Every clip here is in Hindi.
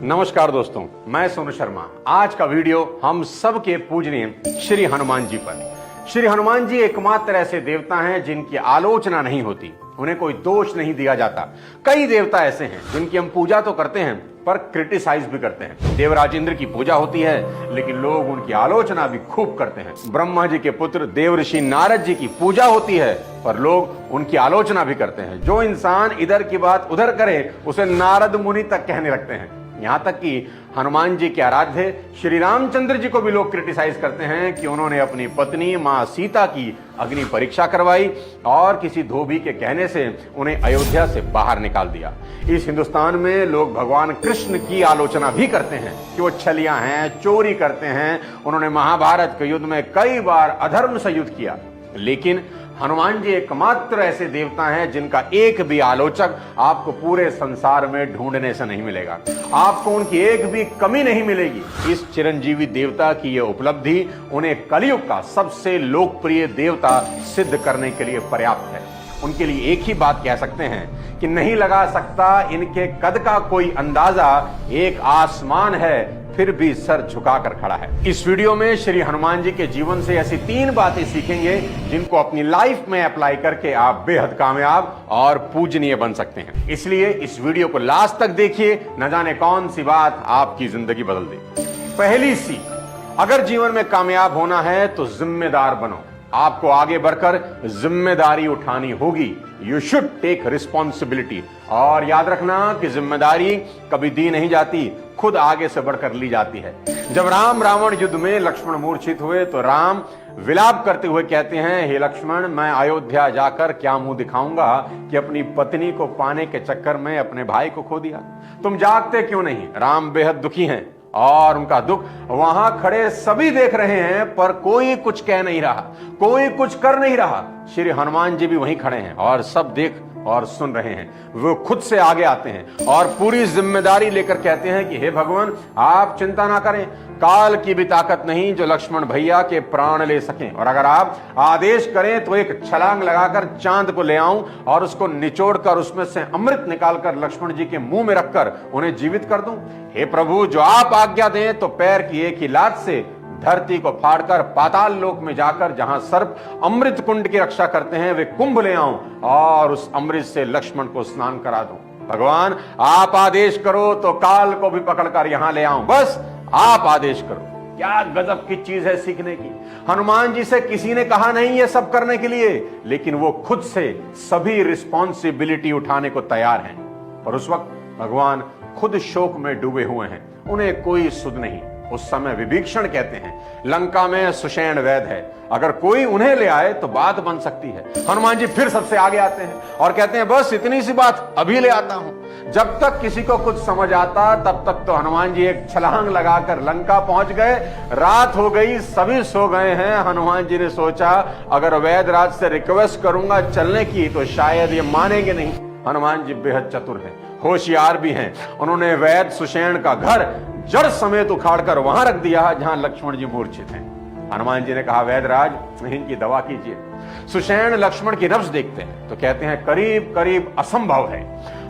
नमस्कार दोस्तों, मैं सोनू शर्मा। आज का वीडियो हम सबके पूजनीय श्री हनुमान जी पर। श्री हनुमान जी एकमात्र ऐसे देवता हैं जिनकी आलोचना नहीं होती, उन्हें कोई दोष नहीं दिया जाता। कई देवता ऐसे हैं जिनकी हम पूजा तो करते हैं पर क्रिटिसाइज भी करते हैं। देवराज इंद्र की पूजा होती है लेकिन लोग उनकी आलोचना भी खूब करते हैं। ब्रह्मा जी के पुत्र देवर्षि नारद जी की पूजा होती है पर लोग उनकी आलोचना भी करते हैं। जो इंसान इधर की बात उधर करे उसे नारद मुनि तक कहने लगते हैं। यहां तक कि हनुमान जी के आराध्य श्री रामचंद्र जी को भी लोग क्रिटिसाइज करते हैं कि उन्होंने अपनी पत्नी मां सीता की अग्नि परीक्षा करवाई और किसी धोबी के कहने से उन्हें अयोध्या से बाहर निकाल दिया। इस हिंदुस्तान में लोग भगवान कृष्ण की आलोचना भी करते हैं कि वो छलियां हैं, चोरी करते हैं। उन्होंने महाभारत के युद्ध में कई बार अधर्म से युद्ध किया, लेकिन हनुमान जी एकमात्र ऐसे देवता हैं जिनका एक भी आलोचक आपको पूरे संसार में ढूंढने से नहीं मिलेगा। आपको उनकी एक भी कमी नहीं मिलेगी। इस चिरंजीवी देवता की यह उपलब्धि उन्हें कलयुग का सबसे लोकप्रिय देवता सिद्ध करने के लिए पर्याप्त है। उनके लिए एक ही बात कह सकते हैं कि नहीं लगा सकता इनके कद का कोई अंदाजा, एक आसमान है फिर भी सर झुकाकर खड़ा है। इस वीडियो में श्री हनुमान जी के जीवन से ऐसी 3 बातें सीखेंगे जिनको अपनी लाइफ में अप्लाई करके आप बेहद कामयाब और पूजनीय बन सकते हैं। इसलिए इस वीडियो को लास्ट तक देखिए, न जाने कौन सी बात आपकी जिंदगी बदल दे। पहली सीख, अगर जीवन में कामयाब होना है तो जिम्मेदार बनो। आपको आगे बढ़कर जिम्मेदारी उठानी होगी। You should take responsibility. और याद रखना कि जिम्मेदारी कभी दी नहीं जाती, खुद आगे से बढ़कर ली जाती है। जब राम रावण युद्ध में लक्ष्मण मूर्छित हुए तो राम विलाप करते हुए कहते हैं, हे लक्ष्मण, मैं अयोध्या जाकर क्या मुंह दिखाऊंगा कि अपनी पत्नी को पाने के चक्कर में अपने भाई को खो दिया। तुम जागते क्यों नहीं? राम बेहद दुखी हैं और उनका दुख वहां खड़े सभी देख रहे हैं पर कोई कुछ कह नहीं रहा, कोई कुछ कर नहीं रहा। श्री हनुमान जी भी वहीं खड़े हैं और सब देख और सुन रहे हैं। वो खुद से आगे आते हैं और पूरी जिम्मेदारी लेकर कहते हैं कि हे भगवान, आप चिंता ना करें, काल की भी ताकत नहीं जो लक्ष्मण भैया के प्राण ले सकें। और अगर आप आदेश करें तो एक छलांग लगाकर चांद को ले आऊं और उसको निचोड़कर उसमें से अमृत निकालकर लक्ष्मण जी के मुंह में रखकर उन्हें जीवित कर दूं। हे प्रभु, जो आप आज्ञा दें तो पैर की एक ही लात से धरती को फाड़कर पाताल लोक में जाकर जहां सर्प अमृत कुंड की रक्षा करते हैं वे कुंभ ले आऊं और उस अमृत से लक्ष्मण को स्नान करा दूं। भगवान, आप आदेश करो तो काल को भी पकड़कर यहां ले आऊं, बस आप आदेश करो। क्या गजब की चीज है सीखने की। हनुमान जी से किसी ने कहा नहीं ये सब करने के लिए, लेकिन वो खुद से सभी रिस्पॉन्सिबिलिटी उठाने को तैयार हैं। और उस वक्त भगवान खुद शोक में डूबे हुए हैं, उन्हें कोई सुध नहीं। उस समय विभीषण कहते हैं, लंका में सुषेण वैद है, अगर कोई उन्हें ले आए तो बात बन सकती है। हनुमान जी फिर सबसे आगे आते हैं और कहते हैं, बस इतनी सी बात, अभी ले आता हूं। जब तक किसी को कुछ समझ आता तब तक तो हनुमान जी एक छलांग लगाकर लंका पहुंच गए। रात हो गई, सभी सो गए हैं। हनुमान जी ने सोचा, अगर वैदराज से रिक्वेस्ट करूंगा चलने की तो शायद ये मानेंगे नहीं। हनुमान जी बेहद चतुर हैं, होशियार भी हैं। उन्होंने वैद सुषेण का घर जड़ समेत उखाड़कर वहां रख दिया जहां लक्ष्मण जी मूर्छित हैं। हनुमान जी ने कहा, वैदराज, इनकी दवा कीजिए। सुषेण लक्ष्मण की नब्ज देखते हैं तो कहते हैं, करीब करीब असंभव है।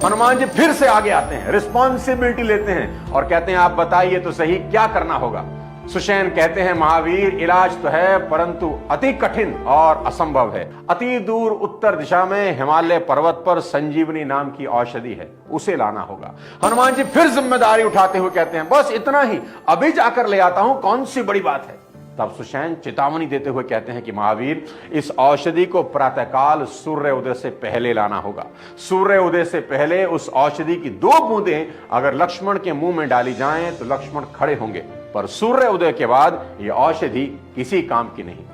हनुमान जी फिर से आगे आते हैं, रिस्पॉन्सिबिलिटी लेते हैं और कहते हैं, आप बताइए तो सही क्या करना होगा। सुषेण कहते हैं, महावीर, इलाज तो है परंतु अति कठिन और असंभव है। अति दूर उत्तर दिशा में हिमालय पर्वत पर संजीवनी नाम की औषधि है, उसे लाना होगा। हनुमान जी फिर जिम्मेदारी उठाते हुए कहते हैं, बस इतना ही, अभी जाकर ले आता हूं, कौन सी बड़ी बात है। तब सुषेण चेतावनी देते हुए कहते हैं कि महावीर, इस औषधि को प्रातःकाल सूर्य उदय से पहले लाना होगा। सूर्य उदय से पहले उस औषधि की 2 बूंदें अगर लक्ष्मण के मुंह में डाली जाएं तो लक्ष्मण खड़े होंगे, पर सूर्य उदय के बाद यह औषधि किसी काम की नहीं।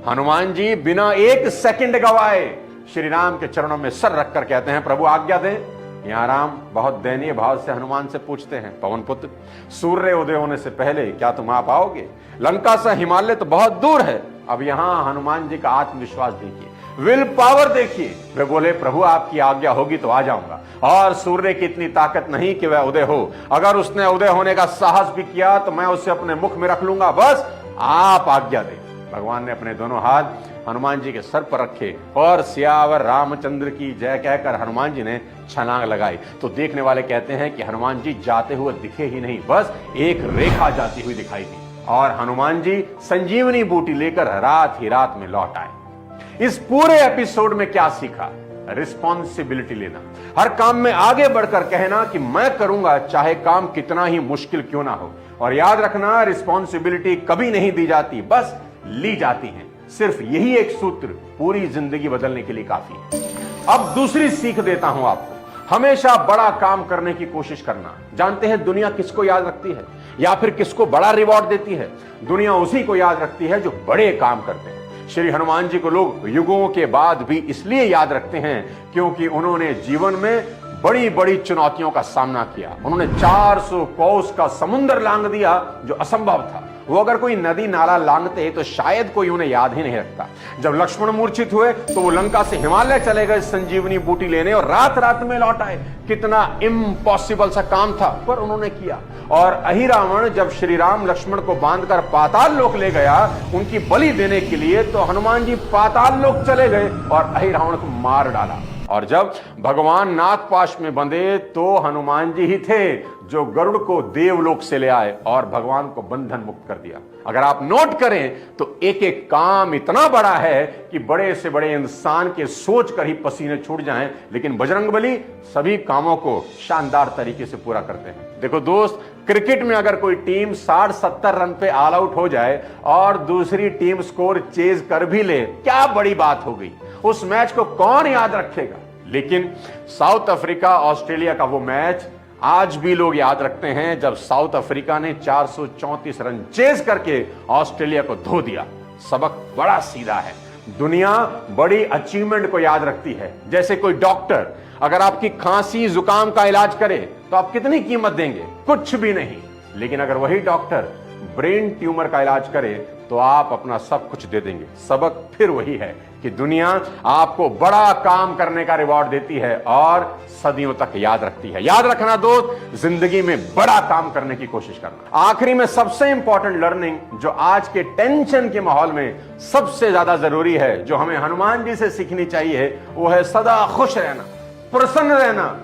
हनुमान जी बिना 1 सेकंड गवाए श्री राम के चरणों में सर रखकर कहते हैं, प्रभु आज्ञा दें। यहां राम बहुत दयनीय भाव से हनुमान से पूछते हैं, पवन पुत्र, सूर्य उदय होने से पहले क्या तुम आ पाओगे? लंका से हिमालय तो बहुत दूर है। अब यहां हनुमान जी का आत्मविश्वास देखिए, विल पावर देखिए। वे बोले, प्रभु आपकी आज्ञा होगी तो आ जाऊंगा। और सूर्य की इतनी ताकत नहीं कि वह उदय हो, अगर उसने उदय होने का साहस भी किया तो मैं उसे अपने मुख में रख लूंगा, बस आप आज्ञा दें। भगवान ने अपने दोनों हाथ हनुमान जी के सर पर रखे और सियावर रामचंद्र की जय कहकर हनुमान जी ने छलांग लगाई। तो देखने वाले कहते हैं कि हनुमान जी जाते हुए दिखे ही नहीं, बस एक रेखा जाती हुई दिखाई दी और हनुमान जी संजीवनी बूटी लेकर रात ही रात में लौट आए। इस पूरे एपिसोड में क्या सीखा? रिस्पॉन्सिबिलिटी लेना, हर काम में आगे बढ़कर कहना कि मैं करूंगा, चाहे काम कितना ही मुश्किल क्यों ना हो। और याद रखना, रिस्पॉन्सिबिलिटी कभी नहीं दी जाती, बस ली जाती है। सिर्फ यही एक सूत्र पूरी जिंदगी बदलने के लिए काफी है। अब दूसरी सीख देता हूं आपको, हमेशा बड़ा काम करने की कोशिश करना। जानते हैं दुनिया किसको याद रखती है या फिर किसको बड़ा रिवॉर्ड देती है? दुनिया उसी को याद रखती है जो बड़े काम करते हैं। श्री हनुमान जी को लोग युगों के बाद भी इसलिए याद रखते हैं क्योंकि उन्होंने जीवन में बड़ी बड़ी चुनौतियों का सामना किया। उन्होंने 400 कोस का समुद्र लांघ दिया जो असंभव था। वो अगर कोई नदी नाला लांघते तो शायद कोई उन्हें याद ही नहीं रखता। जब लक्ष्मण मूर्छित हुए तो वो लंका से हिमालय चले गए संजीवनी बूटी लेने और रात रात में लौट आए। कितना इम्पॉसिबल सा काम था, पर उन्होंने किया। और अहिरावण जब श्री राम लक्ष्मण को बांधकर पाताल लोक ले गया उनकी बलि देने के लिए, तो हनुमान जी पाताल लोक चले गए और अहिरावण को मार डाला। और जब भगवान नागपाश में बंधे तो हनुमान जी ही थे जो गरुड़ को देवलोक से ले आए और भगवान को बंधन मुक्त कर दिया। अगर आप नोट करें तो एक एक काम इतना बड़ा है कि बड़े से बड़े इंसान के सोच कर ही पसीने छूट जाएं, लेकिन बजरंगबली सभी कामों को शानदार तरीके से पूरा करते हैं। देखो दोस्त, क्रिकेट में अगर कोई टीम 60-70 रन पे ऑल आउट हो जाए और दूसरी टीम स्कोर चेज कर भी ले, क्या बड़ी बात हो गई। उस मैच को कौन याद रखेगा? लेकिन साउथ अफ्रीका ऑस्ट्रेलिया का वो मैच आज भी लोग याद रखते हैं जब साउथ अफ्रीका ने 434 रन चेज करके ऑस्ट्रेलिया को धो दिया। सबक बड़ा सीधा है। दुनिया बड़ी अचीवमेंट को याद रखती है। जैसे कोई डॉक्टर अगर आपकी खांसी जुकाम का इलाज करे तो आप कितनी कीमत देंगे? कुछ भी नहीं। लेकिन अगर वही डॉक्टर ब्रेन ट्यूमर का इलाज करे तो आप अपना सब कुछ दे देंगे। सबक फिर वही है कि दुनिया आपको बड़ा काम करने का रिवॉर्ड देती है और सदियों तक याद रखती है। याद रखना दोस्त, जिंदगी में बड़ा काम करने की कोशिश करना। आखिरी में सबसे इंपॉर्टेंट लर्निंग जो आज के टेंशन के माहौल में सबसे ज्यादा जरूरी है, जो हमें हनुमान जी से सीखनी चाहिए, वो है सदा खुश रहना, प्रसन्न रहना।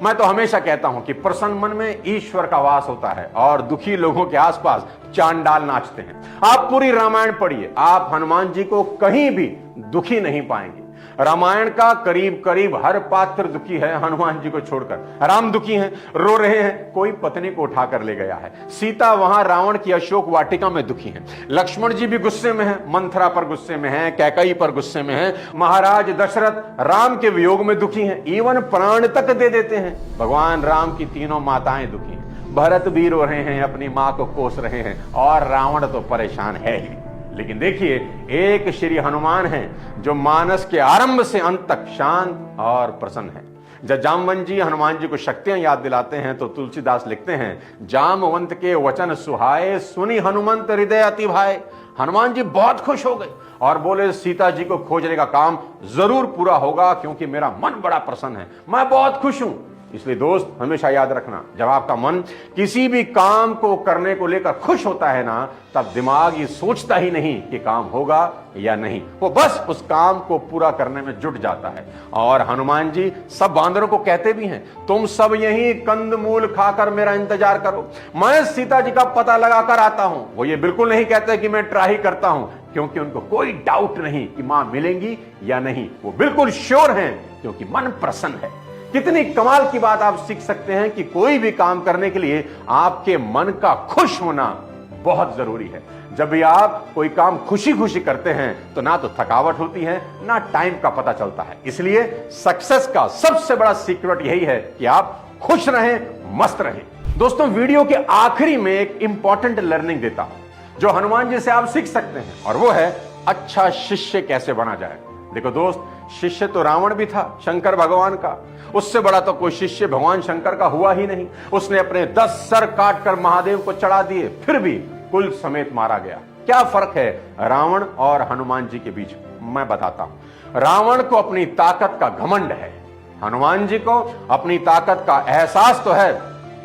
मैं तो हमेशा कहता हूं कि प्रसन्न मन में ईश्वर का वास होता है और दुखी लोगों के आसपास चांडाल नाचते हैं। आप पूरी रामायण पढ़िए, आप हनुमान जी को कहीं भी दुखी नहीं पाएंगे। रामायण का करीब करीब हर पात्र दुखी है हनुमान जी को छोड़कर। राम दुखी हैं, रो रहे हैं, कोई पत्नी को उठाकर ले गया है। सीता वहां रावण की अशोक वाटिका में दुखी हैं। लक्ष्मण जी भी गुस्से में हैं, मंथरा पर गुस्से में हैं, कैकेयी पर गुस्से में हैं। महाराज दशरथ राम के वियोग में दुखी हैं, इवन प्राण तक दे देते हैं। भगवान राम की तीनों माताएं दुखी हैं। भरत भी रो रहे हैं, अपनी मां को कोस रहे हैं और रावण तो परेशान है ही। लेकिन देखिए, एक श्री हनुमान हैं जो मानस के आरंभ से अंत तक शांत और प्रसन्न है। जब जामवंत जी हनुमान जी को शक्तियां याद दिलाते हैं तो तुलसीदास लिखते हैं, जामवंत के वचन सुहाए, सुनी हनुमंत हृदय अति भाए। हनुमान जी बहुत खुश हो गए और बोले, सीता जी को खोजने का काम जरूर पूरा होगा क्योंकि मेरा मन बड़ा प्रसन्न है, मैं बहुत खुश हूं। इसलिए दोस्त, हमेशा याद रखना, जब आपका मन किसी भी काम को करने को लेकर खुश होता है ना, तब दिमाग ये सोचता ही नहीं कि काम होगा या नहीं, वो बस उस काम को पूरा करने में जुट जाता है। और हनुमान जी सब बांदरों को कहते भी हैं, तुम सब यही कंदमूल खाकर मेरा इंतजार करो, मैं सीता जी का पता लगाकर आता हूं। वो ये बिल्कुल नहीं कहते कि मैं ट्राई करता हूं, क्योंकि उनको कोई डाउट नहीं कि मां मिलेंगी या नहीं। वो बिल्कुल श्योर हैं क्योंकि मन प्रसन्न है। कितनी कमाल की बात आप सीख सकते हैं कि कोई भी काम करने के लिए आपके मन का खुश होना बहुत जरूरी है। जब भी आप कोई काम खुशी खुशी करते हैं तो ना तो थकावट होती है, ना टाइम का पता चलता है। इसलिए सक्सेस का सबसे बड़ा सीक्रेट यही है कि आप खुश रहें, मस्त रहें। दोस्तों, वीडियो के आखिरी में एक इंपॉर्टेंट लर्निंग देता हूं जो हनुमान जी से आप सीख सकते हैं, और वो है अच्छा शिष्य कैसे बना जाए। देखो दोस्त, शिष्य तो रावण भी था शंकर भगवान का, उससे बड़ा तो कोई शिष्य भगवान शंकर का हुआ ही नहीं। उसने अपने 10 सर काटकर महादेव को चढ़ा दिए, फिर भी कुल समेत मारा गया। क्या फर्क है रावण और हनुमान जी के बीच? मैं बताता हूं। रावण को अपनी ताकत का घमंड है, हनुमान जी को अपनी ताकत का एहसास तो है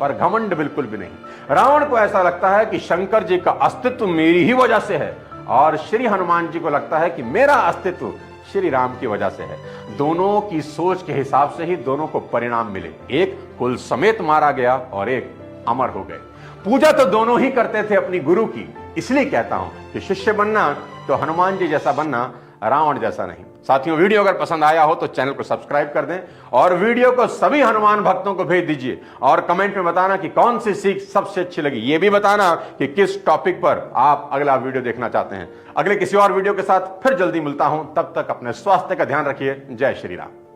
पर घमंड बिल्कुल भी नहीं। रावण को ऐसा लगता है कि शंकर जी का अस्तित्व मेरी ही वजह से है और श्री हनुमान जी को लगता है कि मेरा अस्तित्व श्री राम की वजह से है। दोनों की सोच के हिसाब से ही दोनों को परिणाम मिले, एक कुल समेत मारा गया और एक अमर हो गए। पूजा तो दोनों ही करते थे अपनी गुरु की, इसलिए कहता हूं कि शिष्य बनना तो हनुमान जी जैसा बनना, रावण जैसा नहीं। साथियों, वीडियो अगर पसंद आया हो तो चैनल को सब्सक्राइब कर दें और वीडियो को सभी हनुमान भक्तों को भेज दीजिए और कमेंट में बताना कि कौन सी सीख सबसे अच्छी लगी। यह भी बताना कि किस टॉपिक पर आप अगला वीडियो देखना चाहते हैं। अगले किसी और वीडियो के साथ फिर जल्दी मिलता हूं, तब तक अपने स्वास्थ्य का ध्यान रखिए। जय श्री राम।